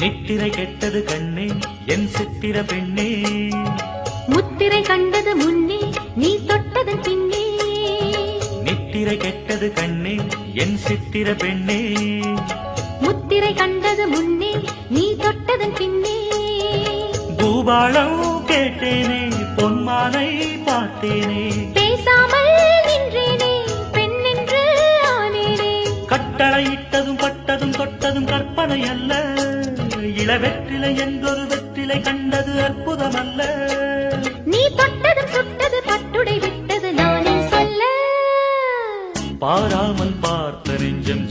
நித்திரை கெட்டது கண்ணே என் சித்திர பெண்ணே, முத்திரை கண்டது முன்னே நீ தொட்டது பின்னே. நித்திரை கெட்டது கண்ணே என் சித்திர பெண்ணே, முத்திரை கண்டது முன்னே நீ தொட்டது பின்னே. பூபாளம் கேட்டேனே பொன்மானை பார்த்தேனே, பேசாமல் நின்றேனே பெண்ணென்று ஆனேனே. கட்டளையிட்டதும் பட்டதும் தொட்டதும் கற்பனை அல்ல, இளவெற்றிலை என்றொரு வெற்றிலை கண்டது அற்புதம் அல்ல. நீ தொட்டதும் சுட்டது பட்டுடை விட்டது நானே சொல்ல. பாராமல் பார்த்த நெஞ்சம்